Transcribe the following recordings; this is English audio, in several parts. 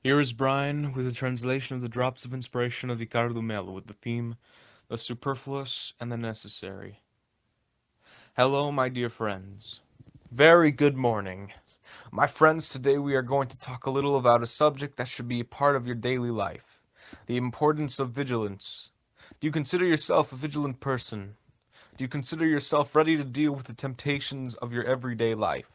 Here is Brian with a translation of the Drops of Inspiration of Ricardo Melo with the theme, The Superfluous and the Necessary. Hello, my dear friends. Very good morning. My friends, today we are going to talk a little about a subject that should be a part of your daily life, the importance of vigilance. Do you consider yourself a vigilant person? Do you consider yourself ready to deal with the temptations of your everyday life?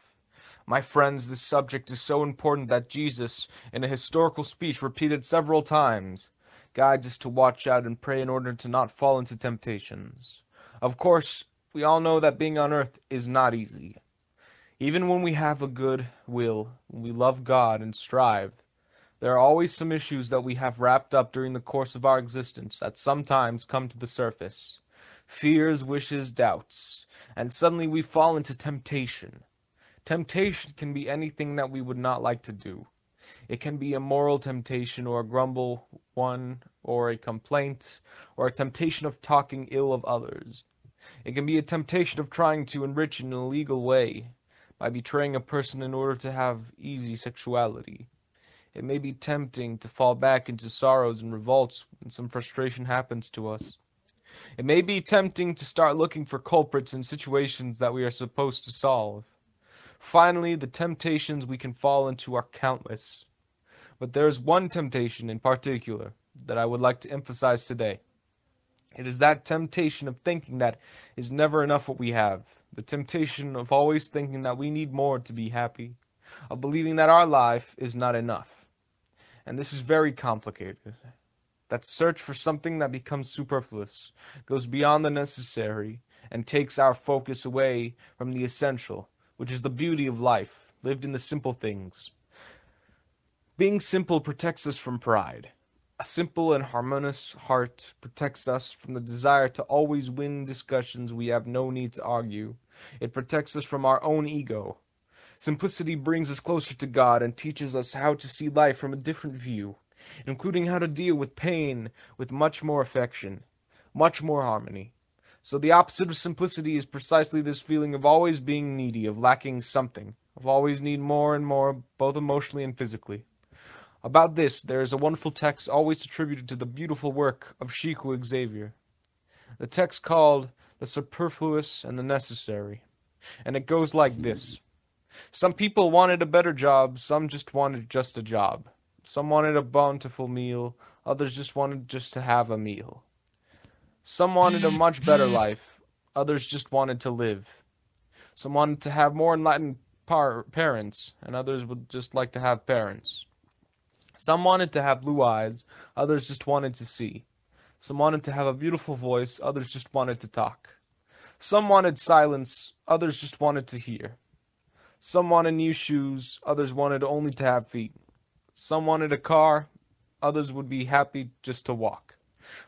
My friends, this subject is so important that Jesus, in a historical speech, repeated several times, guides us to watch out and pray in order to not fall into temptations. Of course, we all know that being on earth is not easy. Even when we have a good will, when we love God and strive, there are always some issues that we have wrapped up during the course of our existence that sometimes come to the surface. Fears, wishes, doubts, and suddenly we fall into temptation. Temptation can be anything that we would not like to do. It can be a moral temptation or a grumble one or a complaint or a temptation of talking ill of others. It can be a temptation of trying to enrich in an illegal way by betraying a person in order to have easy sexuality. It may be tempting to fall back into sorrows and revolts when some frustration happens to us. It may be tempting to start looking for culprits in situations that we are supposed to solve. Finally, the temptations we can fall into are countless. But there is one temptation in particular that I would like to emphasize today. It is that temptation of thinking that is never enough what we have. The temptation of always thinking that we need more to be happy. Of believing that our life is not enough. And this is very complicated. That search for something that becomes superfluous, goes beyond the necessary, and takes our focus away from the essential, which is the beauty of life, lived in the simple things. Being simple protects us from pride. A simple and harmonious heart protects us from the desire to always win discussions we have no need to argue. It protects us from our own ego. Simplicity brings us closer to God and teaches us how to see life from a different view, including how to deal with pain with much more affection, much more harmony. So the opposite of simplicity is precisely this feeling of always being needy, of lacking something, of always need more and more, both emotionally and physically. About this, there is a wonderful text always attributed to the beautiful work of Chico Xavier. The text called The Superfluous and the Necessary. And it goes like this. Some people wanted a better job, some just wanted just a job. Some wanted a bountiful meal, others just wanted just to have a meal. Some wanted a much better life, others just wanted to live. Some wanted to have more enlightened parents, and others would just like to have parents. Some wanted to have blue eyes, others just wanted to see. Some wanted to have a beautiful voice, others just wanted to talk. Some wanted silence, others just wanted to hear. Some wanted new shoes, others wanted only to have feet. Some wanted a car, others would be happy just to walk.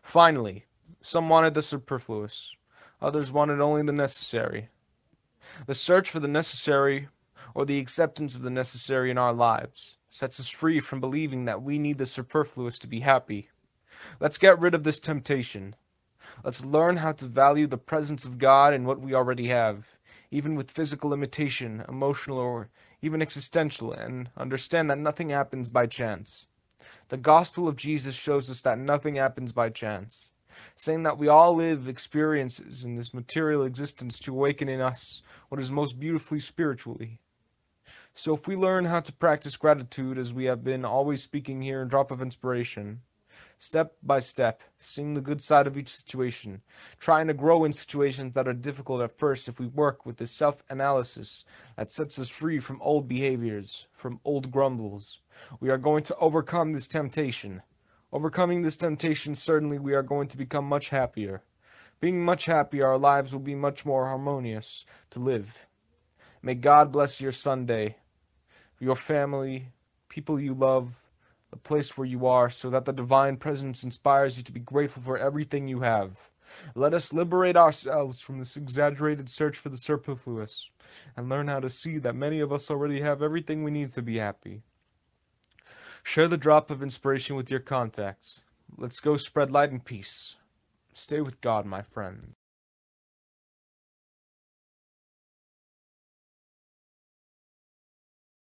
Finally, some wanted the superfluous, others wanted only the necessary. The search for the necessary, or the acceptance of the necessary in our lives, sets us free from believing that we need the superfluous to be happy. Let's get rid of this temptation. Let's learn how to value the presence of God in what we already have, even with physical limitation, emotional or even existential, and understand that nothing happens by chance. The gospel of Jesus shows us that nothing happens by chance, saying that we all live experiences in this material existence to awaken in us what is most beautifully spiritually. So if we learn how to practice gratitude as we have been always speaking here in Drop of Inspiration, step by step, seeing the good side of each situation, trying to grow in situations that are difficult at first if we work with this self-analysis that sets us free from old behaviors, from old grumbles. We are going to overcome this temptation. Overcoming this temptation, certainly we are going to become much happier. Being much happier, our lives will be much more harmonious to live. May God bless your Sunday, your family, people you love, the place where you are, so that the divine presence inspires you to be grateful for everything you have. Let us liberate ourselves from this exaggerated search for the superfluous, and learn how to see that many of us already have everything we need to be happy. Share the drop of inspiration with your contacts. Let's go spread light and peace. Stay with God, my friends.